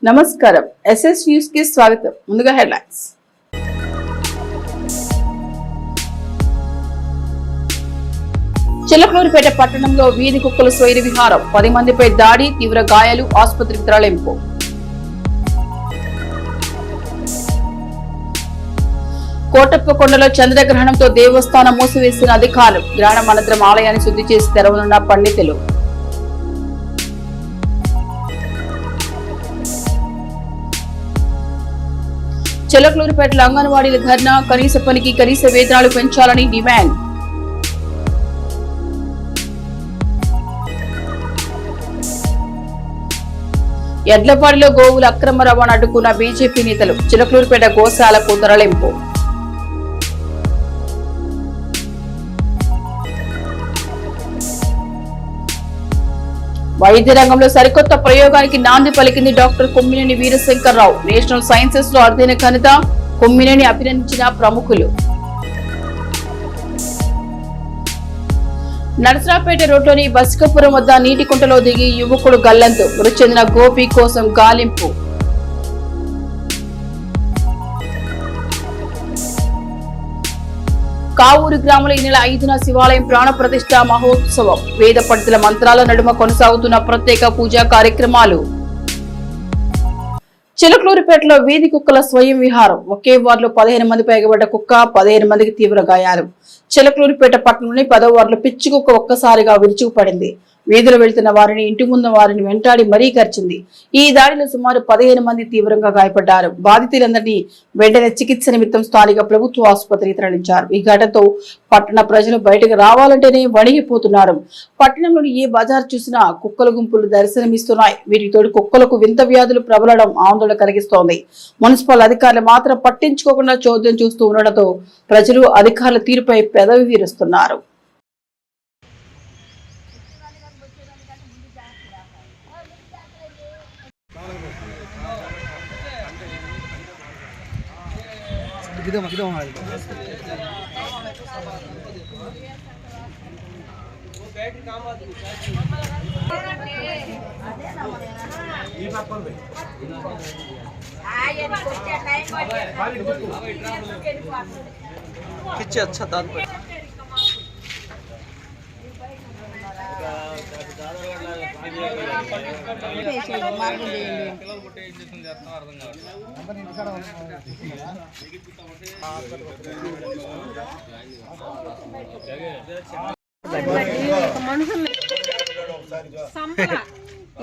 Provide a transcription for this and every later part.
నమస్కారం SS news కి స్వాగతం. ముందుగా హెడ్లైన్స్. చిలకలూరిపేట పట్టణంలో వీధి కుక్కల స్వైర విహారం, 10 మందిపై దాడి, తీవ్ర గాయాలు, ఆసుపత్రికి తరలింపు. కోటప్పకొండలో చంద్రగ్రహణంతో దేవస్థానం మూసివేసిన అధికారులు, గ్రహణం అనంతరం ఆలయాన్ని శుద్ధి చేసి తెరవనున్న పండితులు. చిలకలూరిపేటలో అంగన్వాడీల ధర్నా, కనీస పనికి కనీస వేతనాలు పెంచాలని డిమాండ్. ఎడ్లపాడిలో గోవుల అక్రమ రవాణా అడ్డుకున్న బీజేపీ నేతలు, చిలకలూరిపేట గోశాలకు తరలింపు. వైద్య రంగంలో సరికొత్త ప్రయోగానికి నాంది పలికింది doctor Kommineni Veerasankarrao. National sciences లో అరుదైన ఘనత, కొమ్మినేని అభినందించిన ప్రముఖులు. నరసరావుపేట రోడ్లోని బస్కపురం వద్ద నీటి కుంటలో దిగి యువకుడు గల్లంతు, మృతి చెందిన గోపి కోసం గాలింపు. కావూరు గ్రామంలో ఈ నెల 5న శివాలయం ప్రాణ ప్రతిష్ఠ మహోత్సవం, వేద పండితుల మంత్రాల నడుమ కొనసాగుతున్న ప్రత్యేక పూజా కార్యక్రమాలు. చిలకలూరిపేటలో వీధి కుక్కల స్వయం విహారం, ఒకే వార్డులో 15 మంది పైగబడ్డ కుక్క, 15 మందికి తీవ్ర గాయాలు. చిలకలూరిపేట పట్టణంలోని 10వ వార్డులో పిచ్చి కుక్క ఒక్కసారిగా విరుచుకుపడింది. వీధిలో వెళ్తున్న వారిని, ఇంటి ముందు వారిని వెంటాడి మరీ గర్చింది. ఈ దాడిలో సుమారు 15 మంది తీవ్రంగా గాయపడ్డారు. బాధితులందరినీ వెంటనే చికిత్స నిమిత్తం స్థానిక ప్రభుత్వ ఆసుపత్రికి తరలించారు. ఈ ఘటనతో పట్టణ ప్రజలు బయటకు రావాలంటేనే వణిగిపోతున్నారు. పట్టణంలోని ఏ బజార్ చూసినా కుక్కల గుంపులు దర్శనమిస్తున్నాయి. వీటికి తోడు కుక్కలకు వింత వ్యాధులు ప్రబలడం ఆందోళన కలిగిస్తోంది. మున్సిపల్ అధికారులు మాత్రం పట్టించుకోకుండా చోద్యం చూస్తూ ఉండడంతో ప్రజలు అధికారుల తీరుపై పెదవి విరుస్తున్నారు. अच्छा दाद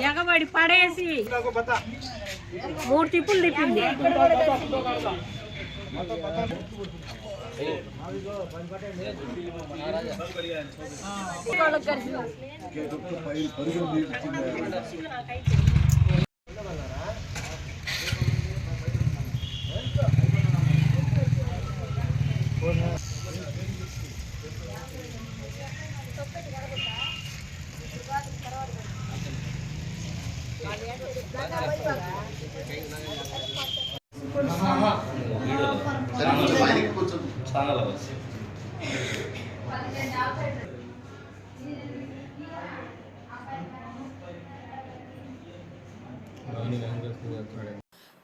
ఎగబడి పడేసి 3 తిప్పులు తిప్పింది.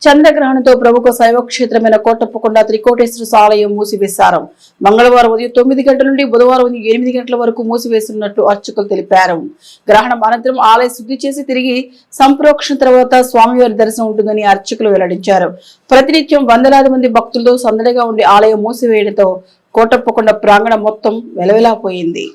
చంద్రగ్రహణంతో ప్రముఖ శైవక్షేత్రమైన కోటప్పకొండ త్రికోటేశ్వర ఆలయం మూసివేశారు. మంగళవారం ఉదయం 9 గంటల నుండి బుధవారం ఉదయం 8 గంటల వరకు మూసివేస్తున్నట్లు అర్చకులు తెలిపారు. గ్రహణం అనంతరం ఆలయ శుద్ధి చేసి తిరిగి సంప్రోక్షణ తర్వాత స్వామివారి దర్శనం ఉంటుందని అర్చకులు వెల్లడించారు. ప్రతినిత్యం వందలాది మంది భక్తులతో సందడిగా ఉండే ఆలయం మూసివేయడంతో కోటప్పకొండ ప్రాంగణం మొత్తం వెలవెలాపోయింది.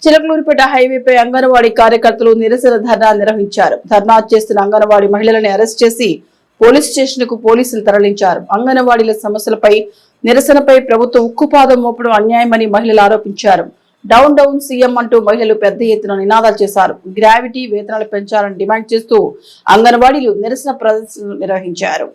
చిలకలూరిపేట హైవేపై అంగన్వాడీ కార్యకర్తలు నిరసన ధర్నా నిర్వహించారు. ధర్నా చేస్తున్న అంగన్వాడీ మహిళలను అరెస్ట్ చేసి పోలీస్ స్టేషన్ కు పోలీసులు తరలించారు. అంగన్వాడీల సమస్యలపై నిరసనపై ప్రభుత్వం ఉక్కుపాదం మోపడం అన్యాయమని మహిళలు ఆరోపించారు. డౌన్ డౌన్ సీఎం అంటూ మహిళలు పెద్ద ఎత్తున నినాదాలు చేశారు. గ్రావిటీ వేతనాలు పెంచాలని డిమాండ్ చేస్తూ అంగన్వాడీలు నిరసన ప్రదర్శనలు నిర్వహించారు.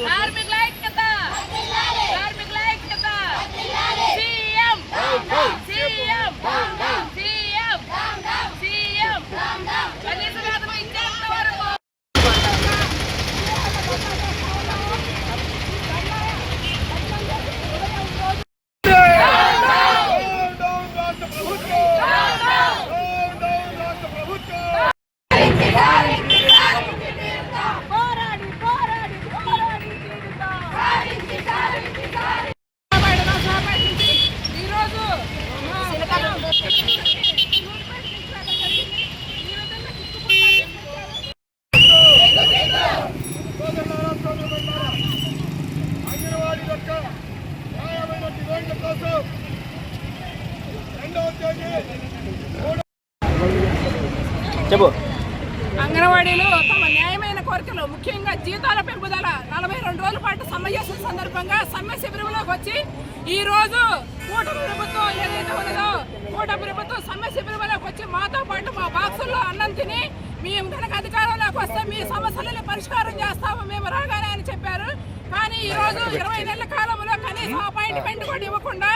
కార్మికుల ఐక్యత కార్మికుల ఐక్యత సీఎం సీఎం సీఎం సీఎం కనీస వేతనం ఇచ్చేంత వరకు అంగన్వాడీలు తమ న్యాయమైన కోరికలు ముఖ్యంగా జీతాల పెంపుదల 42 రోజుల పాటు సమ్మె చేసిన సందర్భంగా సమ్మె శిబిరంలోకి వచ్చి ఈ రోజు కూటమి ప్రభుత్వం ఏదైతే ఉన్నదో కూటమి ప్రభుత్వం సమ్మె శిబిరంలోకి వచ్చి మాతో పాటు మా బాక్సుల్లో అన్నం తిని మేము కనుక అధికారంలోకి వస్తే మీ సమస్యలను పరిష్కారం చేస్తాము మేము రాగానే అని చెప్పారు. కానీ ఈ రోజు 20 నెలల కాలంలో కనీసం అపాయింట్మెంట్ కూడా ఇవ్వకుండా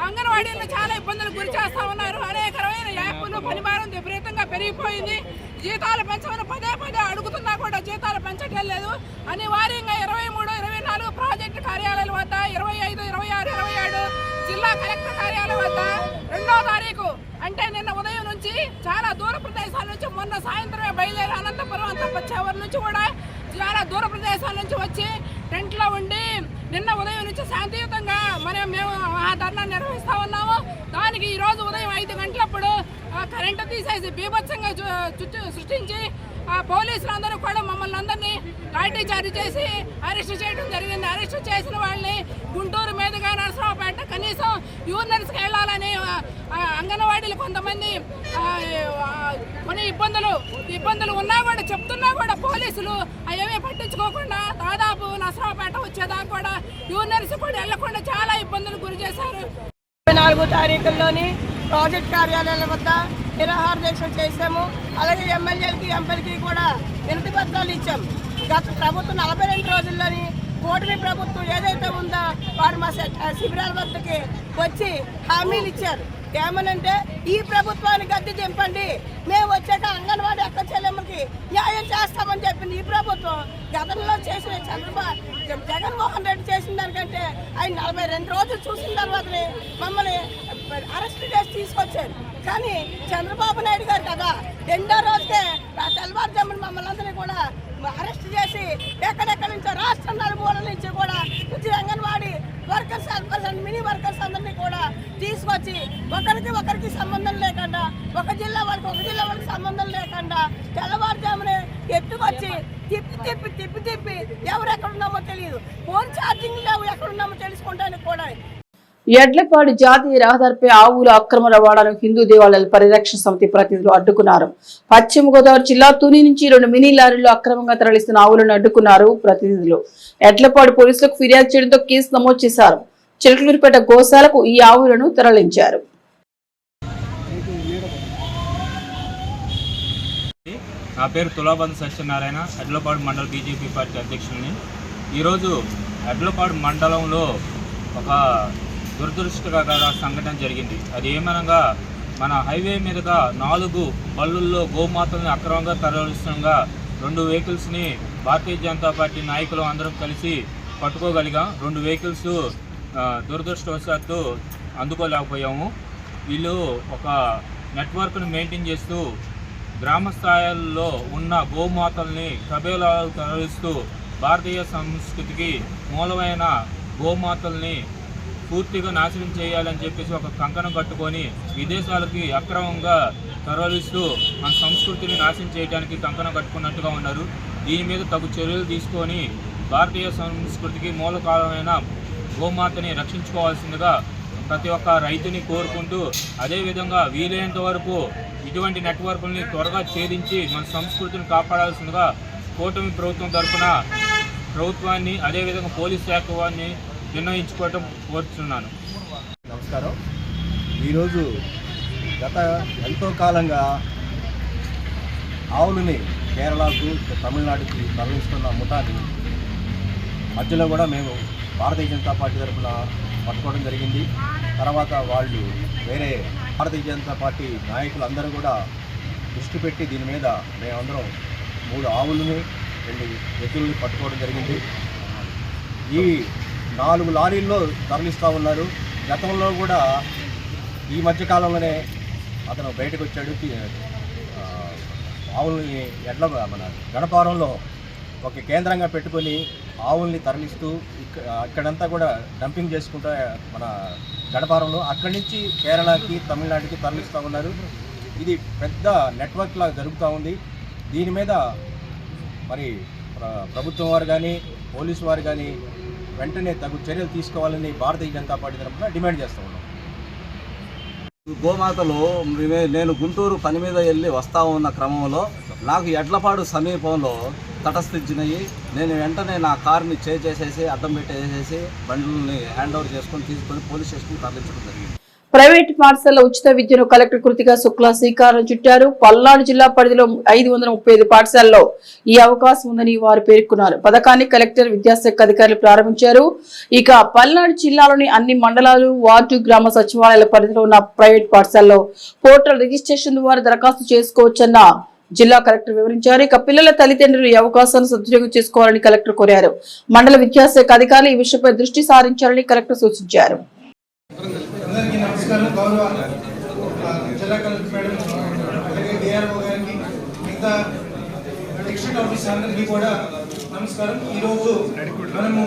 అంగన్వాడీలను చాలా ఇబ్బందులు గురి చేస్తా ఉన్నారు. అనేకమైన యాప్లు పనిభారం విపరీతంగా పెరిగిపోయింది. జీతాలు పెంచమని పదే పదే అడుగుతున్నా కూడా జీతాలు పెంచడం లేదు. అనివార్యంగా 23, 24 ప్రాజెక్టు కార్యాలయాల వద్ద 25, 26, 27 జిల్లా కలెక్టర్ కార్యాలయం వద్ద 2వ తారీఖు అంటే నిన్న ఉదయం నుంచి చాలా దూర ప్రదేశాల నుంచి మొన్న సాయంత్రమే బయలుదేరి అనంతపురం అంతపచ్చేవరి నుంచి కూడా చాలా దూర ప్రదేశాల నుంచి వచ్చి టెంట్లో ఉండి నిన్న ఉదయం నుంచి శాంతియుతంగా మేము ఆ ధర్నా నిర్వహిస్తా ఉన్నాము. దానికి ఈ రోజు ఉదయం 5 గంటలప్పుడు కరెంటు తీసేసి బీభత్సంగా సృష్టించి పోలీసులందరూ కూడా మమ్మల్ని అందరినీ లాఠీ చార్జ్ చేసి అరెస్ట్ చేయడం జరిగింది. అరెస్ట్ చేసిన వాళ్ళని గుంటూరు మీదుగా నరసరావుపేట కనీసం యూనివర్స్కి వెళ్ళాలని అంగన్వాడీలు కొంతమంది కొన్ని ఇబ్బందులు ఉన్నా కూడా చెప్తున్నా కూడా పోలీసులు అవేమీ పట్టించుకోకుండా దాదాపు నరసరావుపేట వచ్చేదాకా కూడా యూనివర్స్ కూడా వెళ్లకుండా చాలా ఇబ్బందులు గురి చేశారు. 24వ తారీఖుల్లోని ప్రాజెక్ట్ కార్యాలయాల వద్ద నిరాహార దీక్ష చేశాము. అలాగే ఎమ్మెల్యేలకి ఎంపీలకి కూడా వినతి పత్రాలు ఇచ్చాము. గత ప్రభుత్వం 42 రోజుల్లోని కూటమి ప్రభుత్వం ఏదైతే ఉందో వారు మా శిబిరాల వద్దకి వచ్చి హామీలు ఇచ్చారు. ఏమనంటే ఈ ప్రభుత్వాన్ని గద్దె దింపండి, మేము వచ్చాక అంగన్వాడీ అక్క చెల్లెమ్మకి న్యాయం చేస్తామని చెప్పింది ఈ ప్రభుత్వం. గతంలో చేసిన జగన్మోహన్ రెడ్డి చేసిన దానికంటే ఆయన 42 రోజులు చూసిన తర్వాతనే మమ్మల్ని అరెస్ట్ చేసి తీసుకొచ్చారు. కానీ చంద్రబాబు నాయుడు గారు కదా 2వ రోజుకే తెల్లవారుజామున మమ్మల్ని అందరినీ కూడా అరెస్ట్ చేసి ఎక్కడెక్కడి నుంచో రాష్ట్రం నలుమూలల నుంచి కూడా అంగన్వాడీ వర్కర్స్ మినీ వర్కర్స్ అందరినీ కూడా తీసుకొచ్చి ఒకరికి సంబంధం లేకుండా ఒక జిల్లా వాళ్ళకి సంబంధం లేకుండా తెల్లవారుజామునే ఎత్తుకొచ్చి తిప్పి ఎవరెక్కడున్నామో తెలియదు. ఫోన్ ఛార్జింగ్ లేవు, ఎక్కడున్నామో తెలుసుకుంటానికి కూడా. ఎడ్లపాడు జాతీయ రహదారిపై ఆవుల అక్రమ రవాణాను హిందూ దేవాలయాల పరిరక్షణ సమితి ప్రతినిధులు అడ్డుకున్నారు. పశ్చిమ గోదావరి జిల్లా తుని నుంచి 2 మినీ లారీలు అక్రమంగా తరలిస్తున్న ఆవులను అడ్డుకున్నారు ప్రతినిధులు. ఎడ్లపాడు పోలీసులకు ఫిర్యాదు చేయడంతో కేసు నమోదు చేశారు. చిలకలూరిపేట గోశాలకు ఈ ఆవులను తరలించారు. నా పేరు తులాబంధ సత్యనారాయణ, ఎడ్లపాడు మండల బీజేపీ పార్టీ అధ్యక్షుడిని. ఈరోజు ఎడ్లపాడు మండలంలో ఒక దురదృష్టకర సంఘటన జరిగింది. అది ఏమనగా మన హైవే మీదుగా 4 బళ్ళుల్లో గోమాతల్ని అక్రమంగా తరలిస్తుండగా 2 వెహికల్స్ని భారతీయ జనతా పార్టీ నాయకులు అందరం కలిసి పట్టుకోగలిగాం. 2 వెహికల్స్ దురదృష్టవశాత్తు అందుకోలేకపోయాము. వీళ్ళు ఒక నెట్వర్క్ను మెయింటైన్ చేస్తూ గ్రామ స్థాయిల్లో ఉన్న గోమాతల్ని కబేలాలు తరలిస్తూ భారతీయ సంస్కృతికి మూలమైన గోమాతల్ని పూర్తిగా నాశనం చేయాలని చెప్పేసి ఒక కంకణం కట్టుకొని విదేశాలకి అక్రమంగా తరలిస్తూ మన సంస్కృతిని నాశనం చేయడానికి కంకణం కట్టుకున్నట్టుగా ఉన్నారు. దీని మీద తగు చర్యలు తీసుకొని భారతీయ సంస్కృతికి మూలకాలమైన గోమాతని రక్షించుకోవాల్సిందిగా ప్రతి ఒక్క రైతుని కోరుకుంటూ, అదేవిధంగా వీలైనంత వరకు ఇటువంటి నెట్వర్క్ని త్వరగా ఛేదించి మన సంస్కృతిని కాపాడాల్సిందిగా కూటమి ప్రభుత్వం తరఫున ప్రభుత్వాన్ని అదేవిధంగా పోలీస్ శాఖ వారిని నిర్ణయించుకోవటం కోరుతున్నాను. నమస్కారం. ఈరోజు గత ఎంతో కాలంగా ఆవులని కేరళకు తమిళనాడుకి తరలిస్తున్న ముఠాని మధ్యలో కూడా మేము భారతీయ జనతా పార్టీ తరఫున పట్టుకోవడం జరిగింది. తర్వాత వాళ్ళు వేరే భారతీయ జనతా పార్టీ నాయకులందరూ కూడా దృష్టి పెట్టి దీని మీద మేమందరం 3 ఆవులని 2 వ్యక్తులని పట్టుకోవడం జరిగింది. ఈ 4 లారీల్లో తరలిస్తూ ఉన్నారు. గతంలో కూడా ఈ మధ్యకాలంలోనే అతను బయటకు వచ్చాడు. ఆవుల్ని మన గణపారంలో ఒక కేంద్రంగా పెట్టుకొని ఆవుల్ని తరలిస్తూ ఇక్కడంతా కూడా డంపింగ్ చేసుకుంటూ మన గణపారంలో అక్కడి నుంచి కేరళకి తమిళనాడుకి తరలిస్తూ ఉన్నారు. ఇది పెద్ద నెట్వర్క్ లాగా జరుగుతూ ఉంది. దీని మీద మరి ప్రభుత్వం వారు కానీ పోలీసు వారు కానీ వెంటనే తగు చర్యలు తీసుకోవాలని భారతీయ జనతా పార్టీ తరఫున డిమాండ్ చేస్తూ ఉన్నాం. గోమాతలు నేను గుంటూరు పని మీద వెళ్ళి వస్తూ ఉన్న క్రమంలో నాకు ఎడ్లపాడు సమీపంలో తటస్థించినాయి. నేను వెంటనే నా కారుని చేసేసి అడ్డం పెట్టేసేసి బండ్లని హ్యాండ్ ఓవర్ చేసుకొని తీసుకొని పోలీస్ స్టేషన్కి తరలించడం జరిగింది. ప్రైవేట్ పాఠశాల ఉచిత విద్యను కలెక్టర్ కృతికా శుక్లా శ్రీకారం చుట్టారు. పల్నాడు జిల్లా పరిధిలో 535 పాఠశాలలో ఈ అవకాశం ఉందని వారు పేర్కొన్నారు. పథకాన్ని కలెక్టర్ విద్యాశాఖ అధికారులు ప్రారంభించారు. ఇక పల్నాడు జిల్లాలోని అన్ని మండలాలు, వార్డు, గ్రామ సచివాలయాల పరిధిలో ఉన్న ప్రైవేట్ పాఠశాలలో పోర్టల్ రిజిస్ట్రేషన్ ద్వారా దరఖాస్తు చేసుకోవచ్చన్న జిల్లా కలెక్టర్ వివరించారు. ఇక పిల్లల తల్లిదండ్రులు ఈ అవకాశాలను సద్వినియోగం చేసుకోవాలని కలెక్టర్ కోరారు. మండల విద్యాశాఖ అధికారులు ఈ విషయంపై దృష్టి సారించాలని కలెక్టర్ సూచించారు. అందరికీ నమస్కారం. గౌరవ జిల్లా కలెక్టర్ మేడం, అలాగే డిఆర్ఓ గారికి, మిగతా డిస్ట్రిక్ట్ ఆఫీసర్ అందరికీ కూడా నమస్కారం. ఈరోజు మనము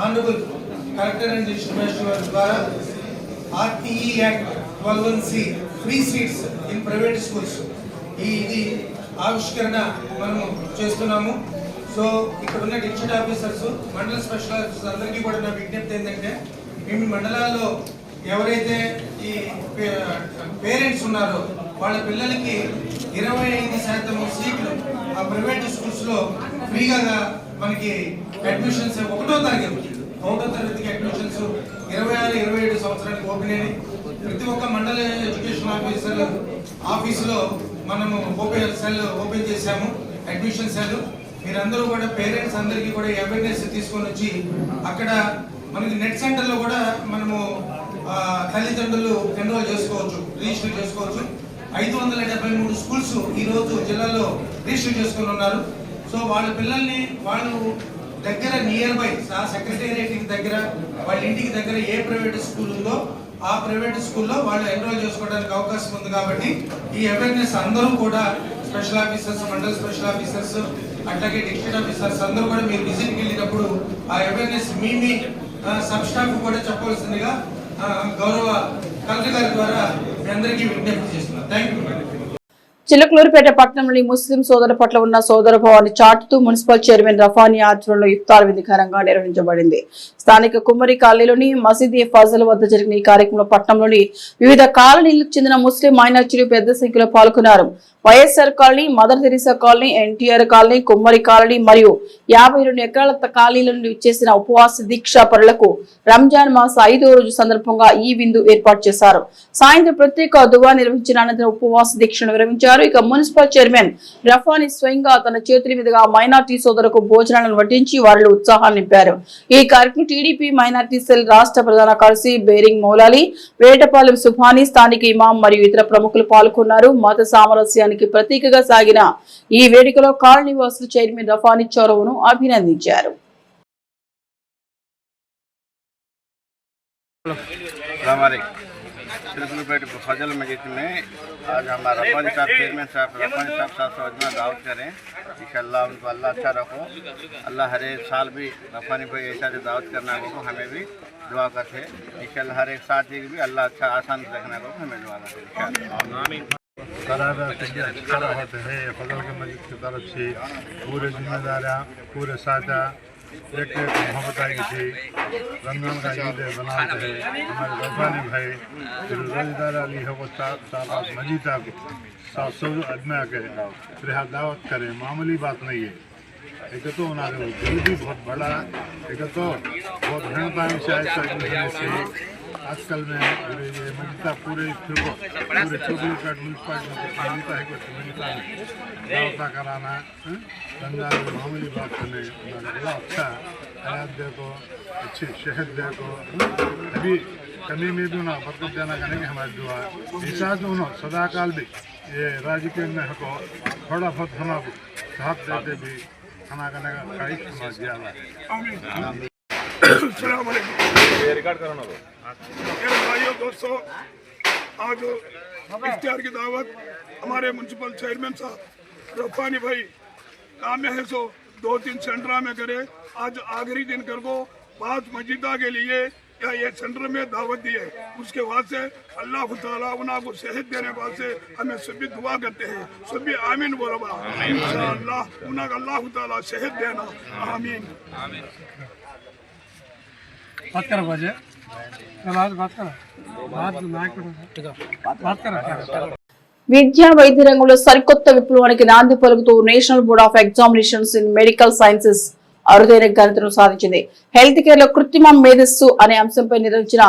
honourable collector and district magistrate గారి ద్వారా RTE act 12(1)(c) free seats in private schools ఇది ఆవిష్కరణ మనము చేస్తున్నాము. సో ఇక్కడ ఉన్న డిస్ట్రిక్ట్ ఆఫీసర్స్, మండల స్పెషల్ ఆఫీసర్స్ అందరికీ కూడా నా విజ్ఞప్తి ఏంటంటే, మేము మండలాల్లో ఎవరైతే ఈ పేరెంట్స్ ఉన్నారో వాళ్ళ పిల్లలకి 25% సీట్లు ఆ ప్రైవేట్ స్కూల్స్లో ఫ్రీగా మనకి అడ్మిషన్స్ 1వ తరగతికి అడ్మిషన్స్ 26-27 సంవత్సరానికి ఓపెన్ అయ్యి ప్రతి ఒక్క మండల ఎడ్యుకేషన్ ఆఫీసర్ ఆఫీసులో మనము ఓపెన్ చేశాము అడ్మిషన్ సెల్. మీరందరూ కూడా పేరెంట్స్ అందరికీ కూడా అవేర్నెస్ తీసుకొని వచ్చి అక్కడ మనకి నెట్ సెంటర్లో కూడా మనము తల్లిదండ్రులు ఎన్రోల్ చేసుకోవచ్చు, రిజిస్టర్ చేసుకోవచ్చు. 573 స్కూల్స్ ఈరోజు జిల్లాలో రిజిస్టర్ చేసుకొని ఉన్నారు. సో వాళ్ళ పిల్లల్ని వాళ్ళు దగ్గర నియర్ బై సెక్రటేరియట్ దగ్గర వాళ్ళ ఇంటికి దగ్గర ఏ ప్రైవేట్ స్కూల్ ఉందో ఆ ప్రైవేట్ స్కూల్లో వాళ్ళు ఎన్రోల్ చేసుకోవడానికి అవకాశం ఉంది. కాబట్టి ఈ అవేర్నెస్ అందరూ కూడా స్పెషల్ ఆఫీసర్స్, మండల స్పెషల్ ఆఫీసర్స్, అట్లాగే డిస్ట్రిక్ట్ ఆఫీసర్స్ అందరూ కూడా మీరు విజిట్కి వెళ్ళినప్పుడు ఆ అవేర్నెస్ మీ సబ్ స్టాఫ్ కూడా చెప్పవలసిందిగా గౌరవ కలెక్టర్ గారి ద్వారా మీ అందరికీ విజ్ఞప్తి చేస్తున్నారు. Thank you. చిలకలూరిపేట పట్టణంలోని ముస్లిం సోదరుల పట్ల ఉన్న సోదరభావాన్ని చాటుతూ మున్సిపల్ చైర్మన్ రఫానీ ఆధ్వర్యంలో ఇఫ్తార్ విందు ఘనంగా నిర్వహించబడింది. స్థానిక కుమ్మరి కాలనీలోని మసీద్ ఫజల్ వద్ద జరిగిన ఈ కార్యక్రమంలో పట్టణంలోని వివిధ కాలనీలకు చెందిన ముస్లిం మైనార్టీలు పెద్ద సంఖ్యలో పాల్గొన్నారు. YSR colony, mother Teresa colony, NTR colony, కుమ్మరి కాలనీ మరియు 52 ఎకరాల కాలనీల నుండి ఇచ్చేసిన ఉపవాస దీక్ష పరులకు రంజాన్ మాస 5వ రోజు సందర్భంగా ఈ విందు ఏర్పాటు చేశారు. సాయంత్రం ప్రత్యేక దువా నిర్వహించిన అనంతరం ఉపవాస దీక్షను విరమించారు. ఇక మున్సిపల్ చైర్మన్ రఫానీ స్వయంగా తన చేతుల మీదుగా మైనార్టీ సోదరులకు భోజనాలను వడ్డించి వారిలో ఉత్సాహాన్ని నింపారు. ఈ కార్యక్రమం టీడీపీ మైనార్టీ సెల్ రాష్ట్ర ప్రధాన కార్యదర్శి బేరింగ్ మౌలాలి, వేటపాలెం సుభాని, స్థానిక ఇమాం మరియు ఇతర ప్రముఖులు పాల్గొన్నారు. మత సామరస్యానికి ప్రతీకగా సాగిన ఈ వేడుకలో కాలనీ వాసులు చైర్మన్ రఫానీ చొరవను అభినందించారు. चिलकलूरपेट फजल मस्जिद में आज हमारा रब्बानी साहब चेयरमैन साहब रब्बानी साहब सौजमा दावत करें। इंशाअल्लाह उनको अल्लाह अच्छा रखो, अल्लाह हर एक साल भी रब्बानी को ऐसा जो दावत करना को हमें भी दुआ करते हैं। इंशाअल्लाह हर एक साथी की भी अल्लाह अच्छा आसान रखना को हमें दुआ करते हैं। फजल के मस्जिद की तरफ से पूरे जिम्मेदारियाँ पूरे साझा एक मोहब्बत आई थी। रमजान का ईद बनाते हैं हमारे रब्बानी भाई रोजगार अली है वो साहब मजीदा को 700 आदमी के फिर दावत करें, मामूली बात नहीं है। एक तो उन्होंने दिल भी बहुत बड़ा, एक तो बहुत मेहनतानी से ऐसा आजकल में मजीदा पूरे चोगलीपेट म्यूनसिपालिटी है दावता कराना रमजान में मामूली बात करने अल्लाह अच्छा हयात देखो, अच्छी सेहत देखो, अभी कमी में भी उन्हें बरकत देना करने की हमारी दुआ। ऐसा तो उन्होंने सदाकाल भी ये राजकीय में को थोड़ा बहुत होना साथ देते भी खाना करने का ख्वाहिश हमारा ज़्यादा मेरे भाइयों दोस्तों, आज इफ्तार की दावत हमारे म्यूनसिपल चेयरमैन साहब रब्बानी भाई काम है सो 2-3 सेंटर में करे। आज आखिरी दिन कर को बात मस्जिदा के लिए या ये सेंटर में दावत दी है, उसके बाद से अल्लाह ताला उन्हें को सेहत देने बाद से हमें सभी दुआ करते हैं, सभी आमीन बोलो इंशाअल्लाह उन्हें अल्लाह ताला सेहत देना आमीन। बात करो बाजे बात करो విద్యా వైద్య రంగంలో సరికొత్త విప్లవానికి నాంది పలుకుతూ national board of examinations in medical sciences అరుదైన ఘనతను సాధించింది. హెల్త్ కేర్ లో కృత్రిమ మేధస్సు అనే అంశంపై నిర్వహించిన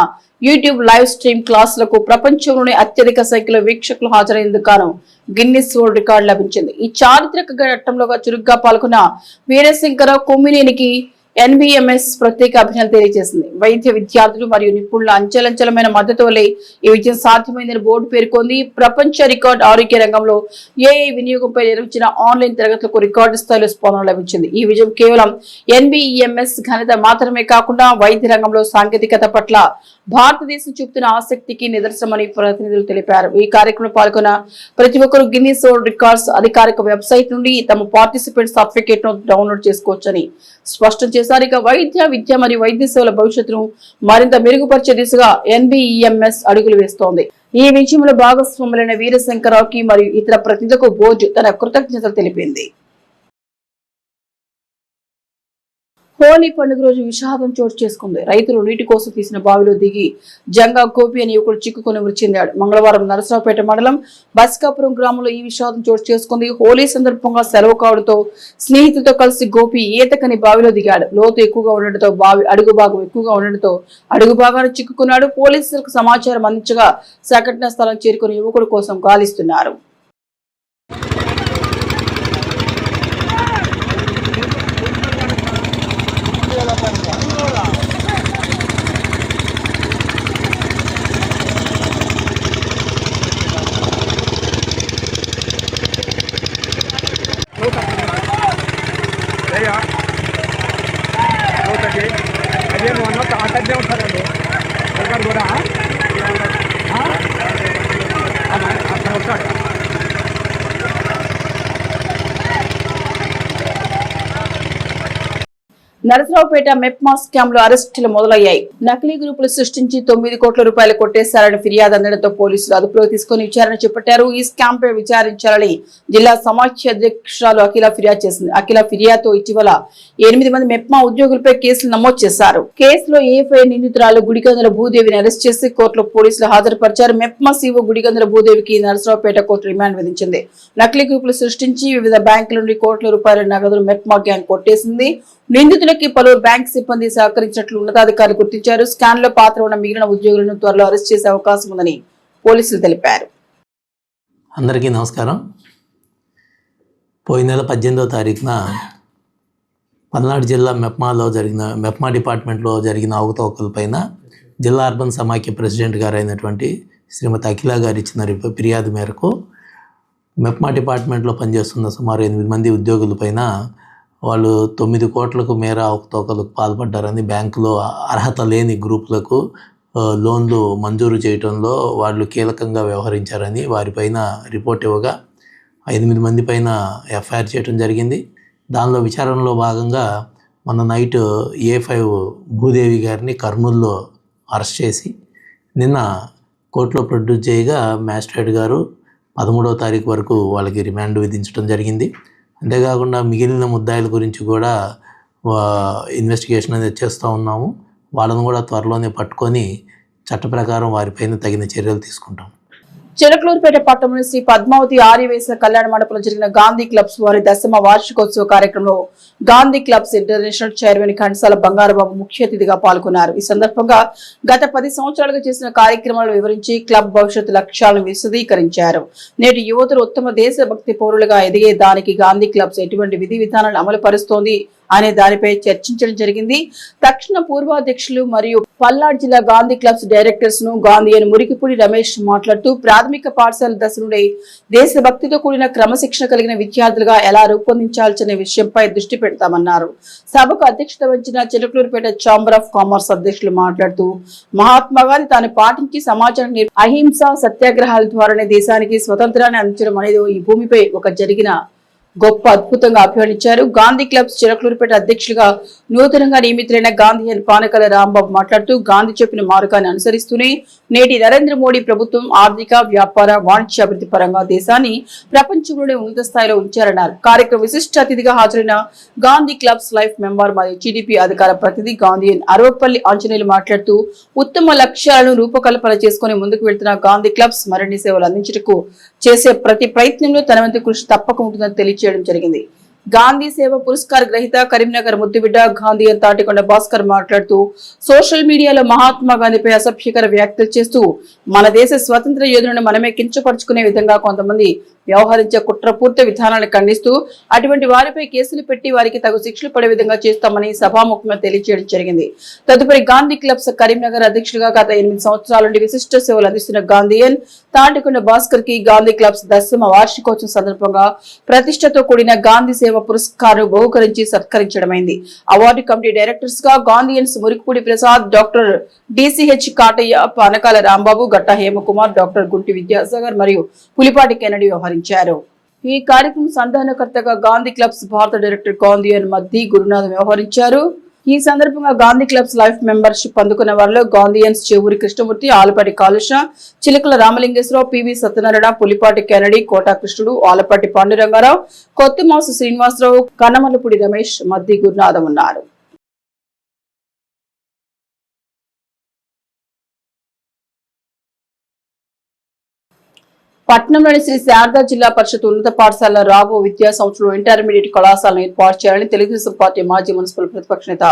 యూట్యూబ్ లైవ్ స్ట్రీమ్ క్లాసులకు ప్రపంచంలోనే అత్యధిక సంఖ్యలో వీక్షకులు హాజరైనందుకు గాను గిన్నిస్ వరల్డ్ రికార్డు లభించింది. ఈ చారిత్రక ఘట్టంలో చురుగ్గా పాల్గొన్న వీరశంకర కొమ్మినేనికి NBMS ప్రత్యేక అభినందనలు తెలియజేసింది. వైద్య విద్యార్థులు మరియు నిపుణుల అంచెలంచెలమైన మద్దతు వల్లే ఈ విజయం సాధ్యమైందని బోర్డు పేర్కొంది. ప్రపంచ రికార్డు ఆరోగ్య రంగంలో AI వినియోగంపై నిర్వహించిన ఆన్లైన్ తరగతులకు రికార్డు స్థాయిలో స్పందన లభించింది. ఈ విజయం కేవలం NBMS ఘనత మాత్రమే కాకుండా వైద్య రంగంలో సాంకేతికత పట్ల భారతదేశం చూపుతున్న ఆసక్తికి నిదర్శనమని ప్రతినిధులు తెలిపారు. ఈ కార్యక్రమంలో పాల్గొన్న ప్రతి ఒక్కరూ గిన్నిస్ వరల్డ్ రికార్డ్స్ అధికారిక వెబ్సైట్ నుండి తమ పార్టిసిపెంట్ సర్టిఫికేట్ ను డౌన్లోడ్ చేసుకోవచ్చని స్పష్టం చేశారు. వైద్య విద్య మరియు వైద్య సేవల భవిష్యత్తును మరింత మెరుగుపరిచే దిశగా NBMS అడుగులు వేస్తోంది. ఈ విజయంలో భాగస్వాములైన వీరశంకరరావుకి మరియు ఇతర ప్రతినిధులకు బోర్డు తన కృతజ్ఞతలు తెలిపింది. హోలీ పండుగ రోజు విషాదం చోటు చేసుకుంది. రైతులు నీటి కోసం తీసిన బావిలో దిగి జంగా గోపి అనే యువకుడు చిక్కుకొని మృతి చెందాడు. మంగళవారం నరసరావుపేట మండలం బస్కాపురం గ్రామంలో ఈ విషాదం చోటు చేసుకుంది. హోలీ సందర్భంగా సెలవు కావడంతో స్నేహితులతో కలిసి గోపి ఈతకని బావిలో దిగాడు. లోతు ఎక్కువగా ఉండడంతో బావి అడుగు భాగం ఎక్కువగా ఉండడంతో అడుగు భాగాన్ని చిక్కుకున్నాడు. పోలీసులకు సమాచారం అందించగా సంఘటనా స్థలం చేరుకుని యువకుడు కోసం గాలిస్తున్నారు. నరసరావుపేట మెప్మా స్కామ్ లో అరెస్టులు మొదలయ్యాయి. నకిలీ గ్రూపులు సృష్టించి 9 కోట్ల రూపాయలు కొట్టేశారని ఫిర్యాదు అందడంతో పోలీసులు అదుపులోకి తీసుకుని విచారణ చేపట్టారు. ఈ స్కామ్ పై విచారించాలని జిల్లా సమాఖ్య అధ్యక్షురాలు అఖిల ఫిర్యాదు చేసింది. అఖిల ఫిర్యాదుతో ఇటీవల 8 మంది మెప్మా ఉద్యోగులపై కేసులు నమోదు చేశారు. కేసులో ఏఎఫ్ఐ నిందితురాలు గుడిగందుల భూదేవిని అరెస్ట్ చేసి కోర్టులో పోలీసులు హాజరుపరిచారు. మెప్మా సీఓ గుడిగందుల భూదేవికి నరసరావుపేట కోర్టు రిమాండ్ విధించింది. నకిలీ గ్రూపులు సృష్టించి వివిధ బ్యాంకుల నుండి కోట్ల రూపాయల నగదును మెప్మా గ్యాంగ్ కొట్టేసింది. నిందితులకి పలువురు బ్యాంక్ సిబ్బంది సహకరించినట్లు ఉన్నతాధికారులు గుర్తించారు. స్కాన్ లో పాత్ర ఉన్న మిగిలిన ఉద్యోగులను త్వరలో అరెస్ట్ చేసే అవకాశం ఉందని పోలీసులు తెలిపారు. అందరికీ నమస్కారం. పోయిన నెల 18వ తారీఖున పల్నాడు జిల్లా మెప్మా డిపార్ట్మెంట్లో జరిగిన అవకతవకలపైన జిల్లా అర్బన్ సమాఖ్య ప్రెసిడెంట్ గారు అయినటువంటి శ్రీమతి అఖిల గారు ఇచ్చిన ఫిర్యాదు మేరకు మెప్మా డిపార్ట్మెంట్లో పనిచేస్తున్న సుమారు 8 మంది ఉద్యోగులపైన వాళ్ళు 9 కోట్లకు మేర అవకతవకలకు పాల్పడ్డారని బ్యాంకులో అర్హత లేని గ్రూపులకు లోన్లు మంజూరు చేయడంలో వాళ్ళు కీలకంగా వ్యవహరించారని వారిపైన రిపోర్ట్ ఇవ్వగా 8 మంది పైన ఎఫ్ఐఆర్ చేయడం జరిగింది. దానిలో విచారణలో భాగంగా మొన్న నైట్ A5 భూదేవి గారిని కర్నూలులో అరెస్ట్ చేసి నిన్న కోర్టులో ప్రొడ్యూస్ చేయగా మ్యాజిస్ట్రేట్ గారు 13వ తారీఖు వరకు వాళ్ళకి రిమాండ్ విధించడం జరిగింది. అంతేకాకుండా మిగిలిన ముద్దాయిల గురించి కూడా ఇన్వెస్టిగేషన్ అనేది చేస్తూ ఉన్నాము. వాళ్ళను కూడా త్వరలోనే పట్టుకొని చట్ట ప్రకారం వారిపైన తగిన చర్యలు తీసుకుంటాం. చిలకలూరుపేట పట్టణంలోని శ్రీ పద్మావతి ఆర్యవేశ కళ్యాణ మండపంలో జరిగిన గాంధీ క్లబ్స్ వారి 10వ వార్షికోత్సవ కార్యక్రమంలో Gandhi clubs international chairman Ghantasala Bangarababu ముఖ్య అతిథిగా పాల్గొన్నారు. ఈ సందర్భంగా గత 10 సంవత్సరాలుగా చేసిన కార్యక్రమాలను వివరించి క్లబ్ భవిష్యత్తు లక్ష్యాలను విశదీకరించారు. నేటి యువతులు ఉత్తమ దేశభక్తి పౌరులుగా ఎదిగే దానికి గాంధీ క్లబ్స్ ఎటువంటి విధి విధానాలు అమలు పరుస్తోంది అనే దానిపై చర్చించడం జరిగింది. తక్షణ పూర్వాధ్యక్షులు మరియు పల్నాడు జిల్లా గాంధీ క్లబ్స్ డైరెక్టర్స్ ను గాంధీయన్ మురికిపూడి రమేష్ మాట్లాడుతూ ప్రాథమిక పాఠశాల దశ నుండి దేశభక్తితో కూడిన క్రమశిక్షణ కలిగిన విద్యార్థులుగా ఎలా రూపొందించాల్సిన విషయంపై దృష్టి పెడతామన్నారు. సభకు అధ్యక్షత వహించిన చిలకలూరుపేట ఛాంబర్ ఆఫ్ కామర్స్ అధ్యక్షులు మాట్లాడుతూ మహాత్మా గాంధీ తాను పాటించి సమాజాన్ని అహింస సత్యాగ్రహాల ద్వారానే దేశానికి స్వతంత్రాన్ని అందించడం అనేది ఈ భూమిపై ఒక జరిగిన గొప్ప అద్భుతంగా అభివర్ణించారు. గాంధీ క్లబ్స్ చిలకలూరుపేట అధ్యక్షులుగా నూతనంగా నియమితులైన గాంధీయన్ పానకల రాంబాబు మాట్లాడుతూ గాంధీ చెప్పిన మార్గాన్ని అనుసరిస్తూనే నేటి నరేంద్ర మోడీ ప్రభుత్వం ఆర్థిక వ్యాపార వాణిజ్య అభివృద్ధి పరంగా దేశాన్ని ప్రపంచంలోనే ఉన్నత స్థాయిలో ఉంచారన్నారు. కార్యక్రమ విశిష్ట అతిథిగా హాజరైన గాంధీ క్లబ్స్ లైఫ్ మెంబర్ మరియు టీడీపీ అధికార ప్రతినిధి గాంధీయన్ అరవపల్లి ఆంజనేయులు మాట్లాడుతూ ఉత్తమ లక్ష్యాలను రూపకల్పన చేసుకుని ముందుకు వెళ్తున్న గాంధీ క్లబ్స్ మరిన్ని సేవలు అందించటకు చేసే ప్రతి ప్రయత్నంలో తన వంతు కృషి తప్పక ఉంటుందని తెలియజేయడం జరిగింది. గాంధీ సేవ పురస్కార గ్రహీత కరీంనగర్ ముద్దుబిడ్డ గాంధీయన్ తాటికొండ భాస్కర్ మాట్లాడుతూ సోషల్ మీడియాలో మహాత్మా గాంధీపై అసభ్యకర వ్యాఖ్యలు చేస్తూ మన దేశ స్వతంత్ర యోధులను మనమే కించపరుచుకునే విధంగా కొంతమంది వ్యవహరించే కుట్రపూర్తి విధానాలను ఖండిస్తూ అటువంటి వారిపై కేసులు పెట్టి వారికి తగు శిక్షలు పడే విధంగా చేస్తామని సభాముఖంగా తెలియజేయడం జరిగింది. తదుపరి గాంధీ క్లబ్స్ కరీంనగర్ అధ్యక్షుడిగా గత 8 సంవత్సరాల నుండి విశిష్ట సేవలు అందిస్తున్న గాంధీయన్ తాటికొండ భాస్కర్ కి గాంధీ క్లబ్స్ 10వ వార్షికోత్సవం సందర్భంగా ప్రతిష్టతో కూడిన గాంధీ సేవ పురస్కారం బహుకరించి సత్కరించడమైంది. అవార్డు కమిటీ డైరెక్టర్స్ గా గాంధీయన్స్ మురికిపూడి ప్రసాద్, డాక్టర్ DCH కాటయ్య, పానకాల రాంబాబు, గట్ట హేమకుమార్, డాక్టర్ గుంటి విద్యాసాగర్ మరియు పులిపాటి కెనడి వ్యవహరించారు. ఈ కార్యక్రమం సంధానకర్తగా గాంధీ క్లబ్స్ భారత డైరెక్టర్ గాంధీయన్ మద్ది గురునాథ్ వ్యవహరించారు. ఈ సందర్భంగా గాంధీ క్లబ్స్ లైఫ్ మెంబర్షిప్ అందుకున్న వారిలో గాంధీయన్స్ చెవురి కృష్ణమూర్తి, ఆలపాటి కాలుష, చిలకల రామలింగేశ్వరరావు, PV సత్యనారాయణ, పులిపాటి కెనడి, కోటా కృష్ణుడు, ఆలపాటి పాండురంగారావు, కొత్తమాసు శ్రీనివాసరావు, కన్నమల్లపూడి రమేష్, మద్ది గురునాథం ఉన్నారు. పట్నంలోని శ్రీ శారదా జిల్లా పరిషత్ ఉన్నత పాఠశాల రాబో విద్యా సంవత్సరంలో ఇంటర్మీడియట్ కళాశాలను ఏర్పాటు చేయాలని తెలుగుదేశం పార్టీ మాజీ మున్సిపల్ ప్రతిపక్ష నేత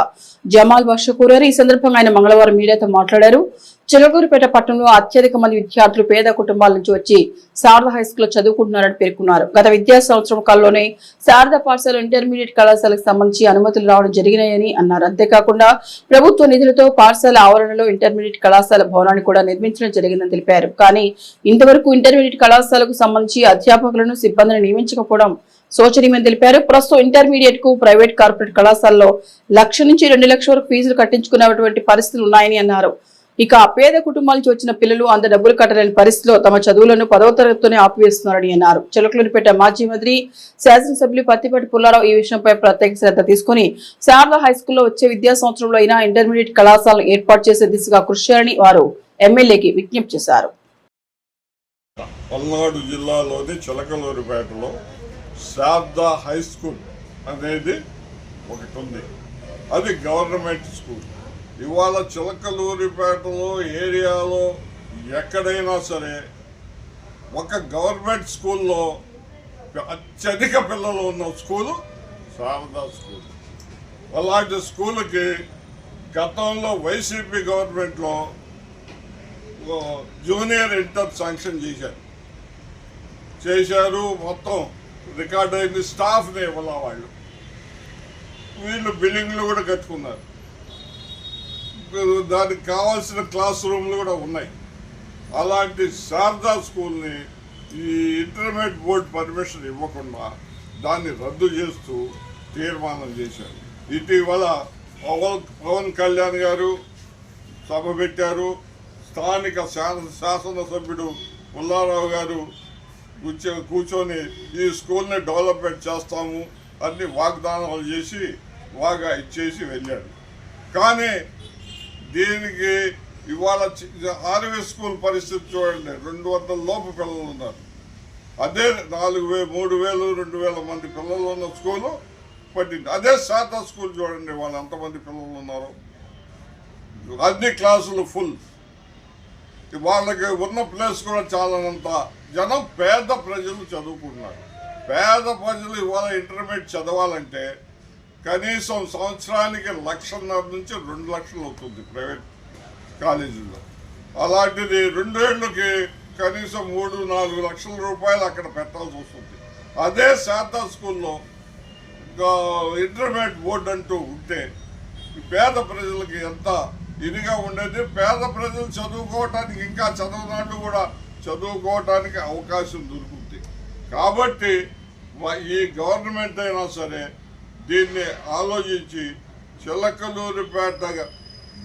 జమాల్ బాషా కోరారు. ఈ సందర్భంగా ఆయన మంగళవారం మీడియాతో మాట్లాడారు. చిలకలూరుపేట పట్టణంలో అత్యధిక మంది విద్యార్థులు పేద కుటుంబాల నుంచి వచ్చి శారదా హైస్కూల్లో చదువుకుంటున్నారని పేర్కొన్నారు. గత విద్యా సంవత్సరం కాలంలోనే శారదా పాఠశాల ఇంటర్మీడియట్ కళాశాలకు సంబంధించి అనుమతులు రావడం జరిగినాయని అన్నారు. అంతేకాకుండా ప్రభుత్వ నిధులతో పాఠశాల ఆవరణలో ఇంటర్మీడియట్ కళాశాల భవనాన్ని కూడా నిర్మించడం జరిగిందని తెలిపారు. కానీ ఇంతవరకు ఇంటర్మీడియట్ కళాశాలకు సంబంధించి అధ్యాపకులను సిబ్బందిని నియమించకపోవడం శోచనీయమని తెలిపారు. ప్రస్తుతం ఇంటర్మీడియట్ కు ప్రైవేట్ కార్పొరేట్ కళాశాలలో 1,00,000 నుంచి 2 లక్షల వరకు ఫీజులు కట్టించుకునేటువంటి పరిస్థితులు ఉన్నాయని అన్నారు. ఇక పేద కుటుంబాల నుంచి వచ్చిన పిల్లలు అంత డబ్బులు కట్టలేని పరిస్థితిలో తమ చదువులను 10వ తరగతితోనే ఆపివేస్తున్నారని అన్నారు. చిలకలూరిపేట మాజీ మంత్రి శాసనసభ్యులు పత్తిపాటి పుల్లారావు ఈ విషయంపై ప్రత్యేక శ్రద్ధ తీసుకుని శారదా హైస్కూల్లో వచ్చే విద్యా సంవత్సరంలో అయినా ఇంటర్మీడియట్ కళాశాలను ఏర్పాటు చేసే దిశగా కృషి చేయాలని వారు ఎమ్మెల్యేకి విజ్ఞప్తి చేశారు. పల్నాడు జిల్లాలోని చిలకలూరిపేటలో శారదా హై స్కూల్ అనేది ఒకటి ఉంది. అది గవర్నమెంట్ స్కూల్. ఇవాళ చిలకలూరిపేటలో ఏరియాలో ఎక్కడైనా సరే ఒక గవర్నమెంట్ స్కూల్లో అత్యధిక పిల్లలు ఉన్న స్కూలు శారదా స్కూల్. అలాంటి స్కూల్కి గతంలో వైసీపీ గవర్నమెంట్లో జూనియర్ ఇంటర్ శాంక్షన్ చేశారు. మొత్తం రికార్డ్ అయింది. స్టాఫ్ని ఇవ్వాల వాళ్ళు. వీళ్ళు బిల్డింగ్లు కూడా కట్టుకున్నారు. దానికి కావాల్సిన క్లాస్ రూమ్లు కూడా ఉన్నాయి. అలాంటి శారదా స్కూల్ని ఈ ఇంటర్మీడియట్ బోర్డు పర్మిషన్ ఇవ్వకుండా దాన్ని రద్దు చేస్తూ తీర్మానం చేశారు. ఇటీవల పవన్ కళ్యాణ్ గారు సభ పెట్టారు. స్థానిక శాసనసభ్యుడు పుల్లారావు గారు కూర్చొని ఈ స్కూల్ని డెవలప్మెంట్ చేస్తాము అన్ని వాగ్దానాలు చేసి బాగా ఇచ్చేసి వెళ్ళాడు. కానీ దీనికి ఇవాళ ఆర్వీ స్కూల్ పరిస్థితి చూడండి, 200 లోపు పిల్లలు ఉన్నారు. అదే 3,000-2,000 మంది పిల్లలు ఉన్న స్కూలు పట్టింది. అదే శారదా స్కూల్ చూడండి, వాళ్ళు ఎంతమంది పిల్లలు ఉన్నారు, అన్ని క్లాసులు ఫుల్. వాళ్ళకి ఉన్న ప్లేస్ కూడా చాలానంత జనం. పేద ప్రజలు చదువుకుంటున్నారు. పేద ప్రజలు ఇవాళ ఇంటర్మీడియట్ చదవాలంటే కనీసం సంవత్సరానికి 1,50,000 నుంచి 2 లక్షలు అవుతుంది ప్రైవేట్ కాలేజీల్లో. అలాంటిది 2 ఏళ్ళకి కనీసం 3-4 లక్షల రూపాయలు అక్కడ పెట్టాల్సి వస్తుంది. అదే శారదా స్కూల్లో ఇంటర్మీడియట్ బోర్డు అంటూ ఉంటే పేద ప్రజలకి ఎంత ఇదిగా ఉండేది. పేద ప్రజలు చదువుకోవటానికి, ఇంకా చదవనాళ్ళు కూడా చదువుకోవటానికి అవకాశం దొరుకుతుంది. కాబట్టి ఈ గవర్నమెంట్ అయినా సరే దీన్ని ఆలోచించి చిలకలూరిపేట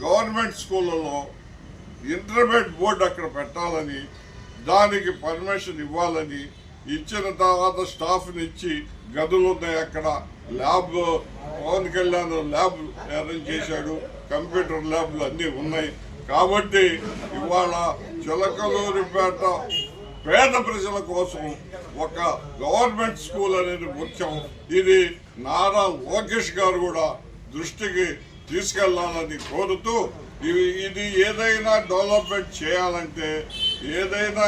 గవర్నమెంట్ స్కూళ్ళలో ఇంటర్మీడియట్ బోర్డు అక్కడ పెట్టాలని, దానికి పర్మిషన్ ఇవ్వాలని, ఇచ్చిన తర్వాత స్టాఫ్ని ఇచ్చి గదులు ఉన్నాయి అక్కడ, lab Pawan Kalyan lab arrange చేశాడు, కంప్యూటర్ ల్యాబ్లు అన్నీ ఉన్నాయి. కాబట్టి ఇవాళ చిలకలూరిపేట పేద ప్రజల కోసం ఒక గవర్నమెంట్ స్కూల్ అనేది ముఖ్యం. ఇది నారా లోకేష్ గారు కూడా దృష్టికి తీసుకెళ్లాలని కోరుతూ, ఇది ఏదైనా డెవలప్మెంట్ చేయాలంటే, ఏదైనా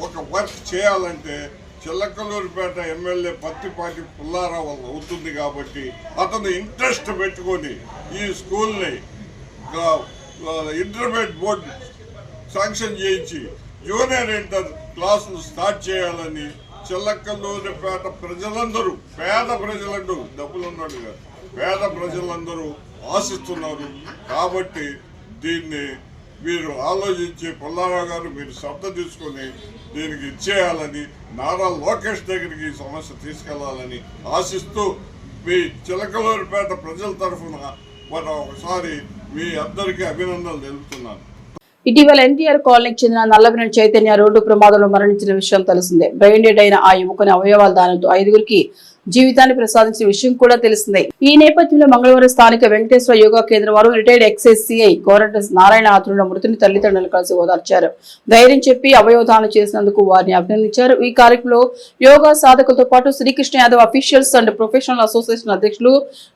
ఒక వర్క్ చేయాలంటే చిలకలూరిపేట ఎమ్మెల్యే పత్తిపాటి పుల్లారావు వల్ల అవుతుంది. కాబట్టి అతను ఇంట్రెస్ట్ పెట్టుకొని ఈ స్కూల్ని ఇంటర్మీడియట్ బోర్డు శాంక్షన్ చేయించి జూనియర్ ఇంటర్ క్లాసులు స్టార్ట్ చేయాలని చిలకలూరిపేట ప్రజలందరూ, పేద ప్రజలందరూ, డబ్బులున్నాడు కాదు, పేద ప్రజలందరూ ఆశిస్తున్నారు. కాబట్టి దీన్ని మీరు ఆలోచించి పుల్లారావు గారు మీరు శ్రద్ధ తీసుకొని దీనికి ఇచ్చేయాలని, నారా లోకేష్ దగ్గరికి ఈ సమస్య తీసుకెళ్లాలని ఆశిస్తూ మీ చిలకలూరిపేట ప్రజల తరఫున ఒకసారి మీ అందరికీ అభినందనలు తెలుపుతున్నాను. ఇటీవల ఎన్టీఆర్ కాలనీకి చెందిన నల్లబినెట్ చైతన్య రోడ్డు ప్రమాదంలో మరణించిన విషయం తెలిసిందే. బ్రెయిన్ డెడ్ అయిన ఆ యువకుని అవయవాల దానంతో 5గురికి జీవితాన్ని ప్రసాదించిన విషయం కూడా తెలిసిందే. ఈ నేపథ్యంలో మంగళవారం స్థానిక వెంకటేశ్వర యోగా కేంద్రం వారు రిటైర్డ్ ఎక్సైజ్ సిఐ గోరంట నారాయణ ఆధ్వర్యంలో మృతుని తల్లిదండ్రులు కలిసి ఓదార్చారు. ధైర్యం చెప్పి అవయవదానం చేసినందుకు వారిని అభినందించారు. ఈ కార్యక్రమంలో యోగా సాధకులతో పాటు Srikrishna Yadav officials and professional association అధ్యక్షులు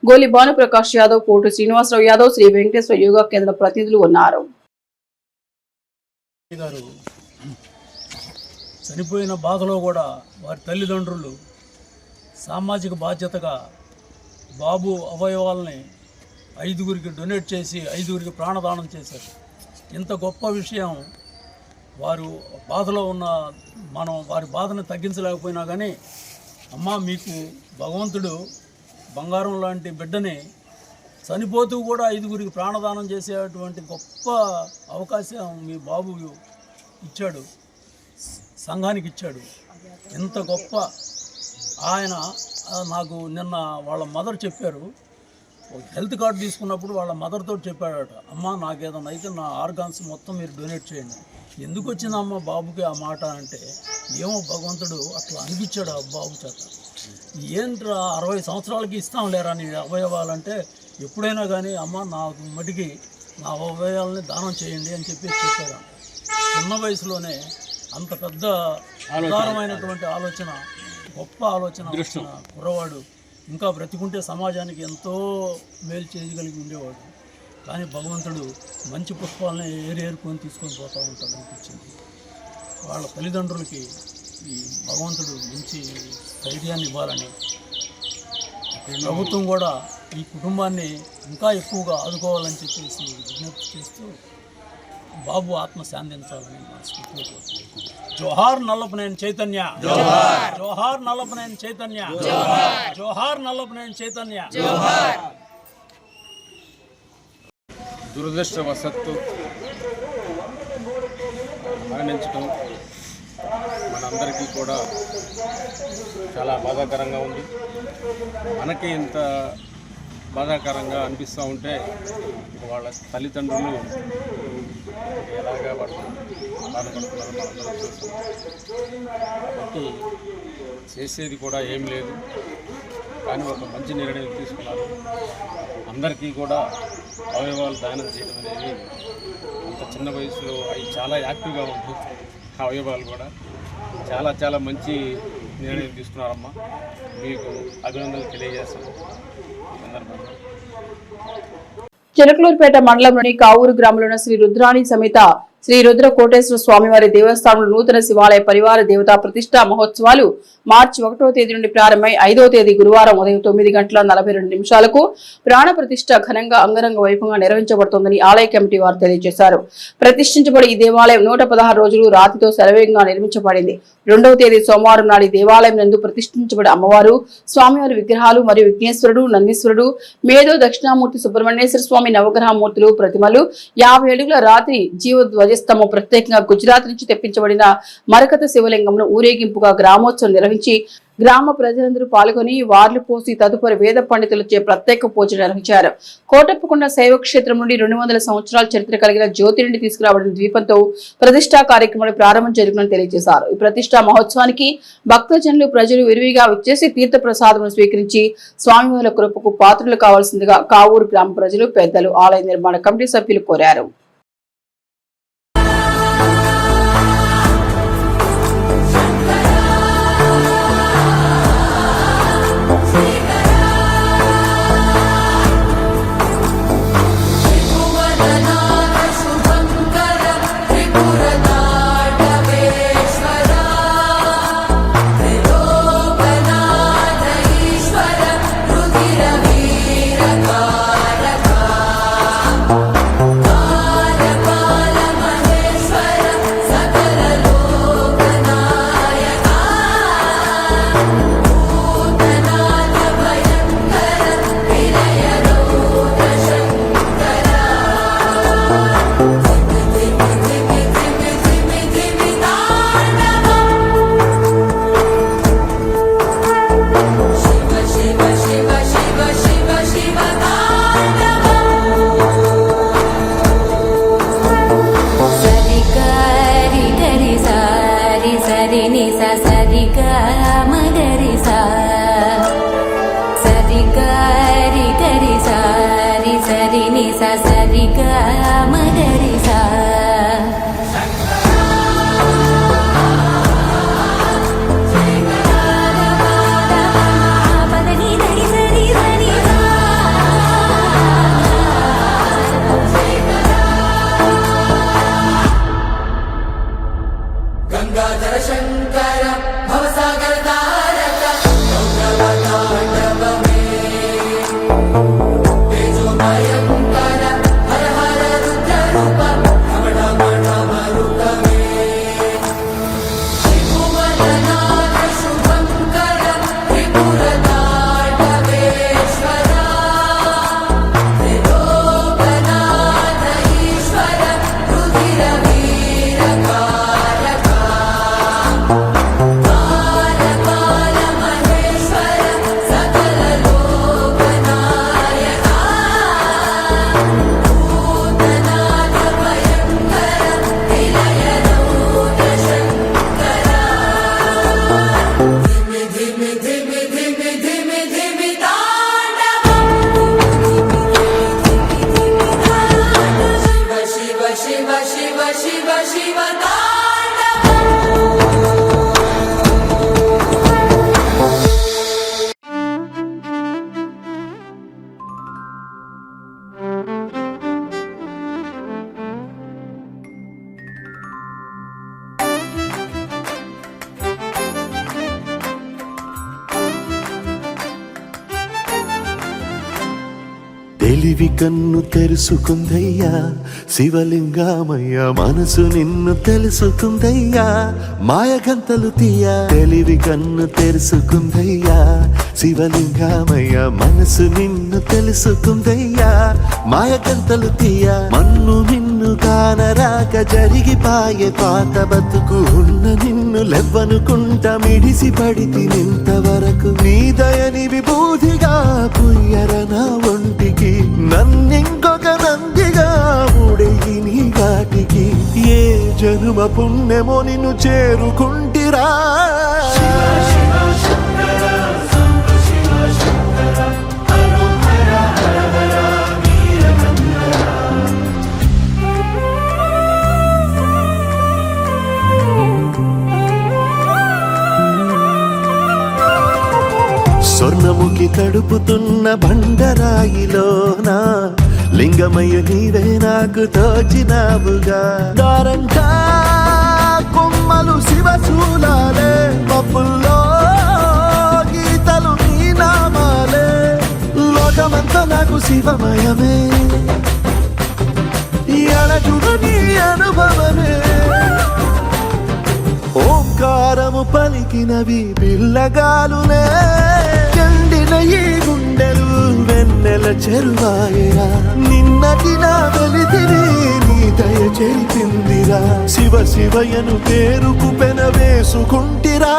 గోలి భానుప్రకాష్ యాదవ్, కోటు శ్రీనివాసరావు యాదవ్, శ్రీ వెంకటేశ్వర యోగా కేంద్ర ప్రతినిధులు ఉన్నారు. చనిపోయిన బాధలో కూడా వారి తల్లిదండ్రులు సామాజిక బాధ్యతగా బాబు అవయవాల్ని 5గురికి డొనేట్ చేసి 5గురికి ప్రాణదానం చేశారు. ఇంత గొప్ప విషయం. వారు బాధలో ఉన్న మనం వారి బాధను తగ్గించలేకపోయినా కానీ, అమ్మ మీకు భగవంతుడు బంగారం లాంటి బిడ్డని చనిపోతూ కూడా 5గురికి ప్రాణదానం చేసేటువంటి గొప్ప అవకాశం మీ బాబు ఇచ్చాడు, సంఘానికి ఇచ్చాడు. ఎంత గొప్ప ఆయన. నాకు నిన్న వాళ్ళ మదర్ చెప్పారు, హెల్త్ కార్డు తీసుకున్నప్పుడు వాళ్ళ మదర్తో చెప్పాడట, అమ్మ నాకేదన్నా అయితే నా ఆర్గాన్స్ మొత్తం మీరు డొనేట్ చేయండి. ఎందుకు వచ్చిందమ్మ బాబుకి ఆ మాట అంటే, ఏమో భగవంతుడు అట్లా అనిపించాడు ఆ బాబు చేత. ఏంట్రా 60 సంవత్సరాలకి ఇస్తాం లేరా నీ అవయవాలంటే, ఎప్పుడైనా కానీ అమ్మ నాకు మటుకి నా అవయవాలని దానం చేయండి అని చెప్పాడు. చిన్న వయసులోనే అంత పెద్ద ఉదారమైనటువంటి ఆలోచన, గొప్ప ఆలోచన వచ్చిన కుర్రవాడు ఇంకా బ్రతికుంటే సమాజానికి ఎంతో మేలు చేయగలిగి ఉండేవాడు. కానీ భగవంతుడు మంచి పుష్పాలని ఏరుకొని తీసుకొని పోతూ ఉంటాడు అనిపించింది. వాళ్ళ తల్లిదండ్రులకి ఈ భగవంతుడు మంచి ధైర్యాన్ని ఇవ్వాలని, ప్రభుత్వం కూడా ఈ కుటుంబాన్ని ఇంకా ఎక్కువగా ఆదుకోవాలని చెప్పేసి విజ్ఞప్తి చేస్తూ బాబు ఆత్మ శాంతించాలని మనస్ఫూర్తిగా కోరుకుంటున్నాను. జోహార్ నల్లపనేని చైతన్య, జోహార్ నల్లపనేని చైతన్య, జోహార్ నల్లపనేని చైతన్య. దురదృష్టవశత్తు మరణించడం మనందరికీ కూడా చాలా బాధాకరంగా ఉంది. మనకి ఇంత బాధాకరంగా అనిపిస్తూ ఉంటే వాళ్ళ తల్లిదండ్రులు ఎలాగా బాధపడుతున్నారో మనందరం చూస్తున్నాం. కాబట్టి చేసేది కూడా ఏం లేదు, కానీ ఒక మంచి నిర్ణయం తీసుకున్నారు. అందరికీ కూడా అవయవాలు దానం చేయడం అనేది అంత చిన్న వయసులో అవి చాలా యాక్టివ్గా ఉంటుంది. అవయవాలు కూడా చాలా చాలా మంచి నిర్ణయం తీసుకున్నారమ్మా. మీకు అభినందనలు తెలియజేస్తాను ఈ సందర్భంగా. చిలకలూరుపేట మండలంలోని కావూరు గ్రామంలోని శ్రీ రుద్రాణి సమేత శ్రీ రుద్ర కోటేశ్వర స్వామివారి దేవస్థానంలో నూతన శివాలయ పరివార దేవతా ప్రతిష్ఠా మహోత్సవాలు మార్చి 1వ తేదీ నుండి ప్రారంభమై 5వ తేదీ గురువారం ఉదయం 9:42 ప్రాణ ప్రతిష్ఠ ఘనంగా అంగరంగ వైభవంగా నిర్వహించబడుతోందని ఆలయ కమిటీ వారు తెలియజేశారు. ప్రతిష్ఠించబడి ఈ దేవాలయం 116 రోజులు రాతితో శరవేగంగా నిర్మించబడింది. 2వ తేదీ సోమవారం నాడు దేవాలయం నందు ప్రతిష్ఠించబడి అమ్మవారు, స్వామివారి విగ్రహాలు మరియు విఘ్నేశ్వరుడు, నందీశ్వరుడు, మేధో దక్షిణామూర్తి, సుబ్రహ్మణ్యేశ్వర స్వామి నవగ్రహమూర్తులు ప్రతిమలు, 50 అడుగుల రాత్రి జీవధ్వజస్తంభం ప్రత్యేకంగా గుజరాత్ నుంచి తెప్పించబడిన మరకత శివలింగంను ఊరేగింపుగా గ్రామోత్సవం నిర్వహించి గ్రామ ప్రజలందరూ పాల్గొని వార్లు పోసి తదుపరి వేద పండితులచే ప్రత్యేక పూజలు నిర్వహించారు. కోటప్పకొండ శైవ క్షేత్రం నుండి 200 సంవత్సరాల చరిత్ర కలిగిన జ్యోతి నుండి తీసుకురాబడిన ద్వీపంతో ప్రతిష్టా కార్యక్రమాలు ప్రారంభం జరుగుతుందని తెలియజేశారు. ఈ ప్రతిష్టా మహోత్సవానికి భక్తజనులు ప్రజలు విరివిగా విచ్చేసి తీర్థ ప్రసాదమును స్వీకరించి స్వామివారి కృపకు పాత్రలు కావాల్సిందిగా కావూరు గ్రామ ప్రజలు, పెద్దలు, ఆలయ నిర్మాణ కమిటీ సభ్యులు కోరారు. తెలివి కన్ను తెరుసుకుందయ్యా శివలింగమయ్య, మనసు నిన్ను తెలుసుకుందయ్యా మాయగంతలు తీయ. తెలివి కన్ను తెరుసుకుందయ్యా శివలింగమయ్య, మనసు నిన్ను తెలుసుకుందయ్యా మాయగంతలు తీయ. మన్ను నిన్ను కానరాక జరిగిపాయే పాత బతుకు, ఉన్న నిన్ను లెవ్వనుకుంట మిడిసి పడితి నింతవరకు. నీ దయని విభూతిగా పుయ్యరన ఉండ మాటికి నన్నింకొక నందిగా ఉడయి నీ ఘాటికి ఏ జనుమ పుణ్యమో నిన్ను చేరుకుంటిరా స్వర్ణముఖి తడుపుతున్న బండరాయిలోనా లింగమయ్య నీవే నాకు తోచినావుగా దారంటా కొమ్మలు శివశూలాలే పప్పుల్లో గీతలు నీ నామాలే లోకమంతా నాకు శివమయమే ఎడచుడు నీ అనుభవమే ఓంకారము పలికినవి పిల్లగాలునే ఎండిన ఈ గుండెలు వెన్నెల చెరువాయరా నిన్నటి నా వెలితిని నీ దయ చెరిపిందిరా శివ శివయను పేరుకు పెన వేసుకుంటిరా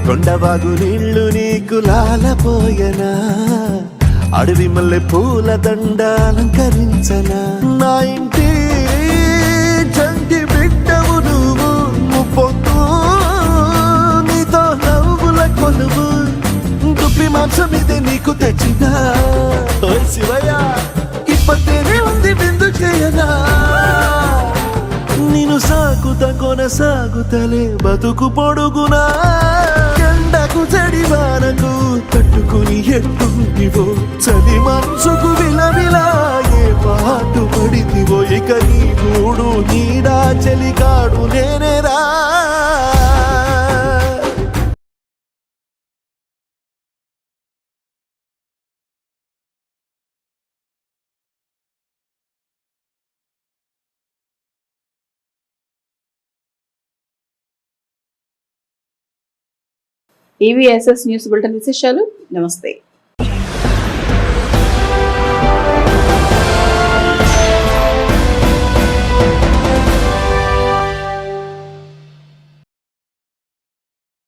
కొండవాగు నీళ్లు నీకు లాలపోయనా అడవి మల్లె పూల దండ అలంకరించనా నా ఇంటి చంటి బిడ్డవు నువ్వు ముప్పొద్దు నీతో నవ్వుల కొలువు దుప్పి మాంసం ఇదే నీకు తెచ్చినా ఓ శివయ్య ఇప్పటినే ఉంది బిందు చేయనా నిన్ను సాగుత కొనసాగుతలే బతుకు పొడుగునా ఎండకు చడివానకు తట్టుకుని ఎట్టుంటివో చలి మనసుకు విలవిలా ఏ పాటు పడితివో ఇక నీ గూడు నీడా చలికాడు నేనేరా EVSS న్యూస్ బులెటిన్ విశేషాలు. నమస్తే.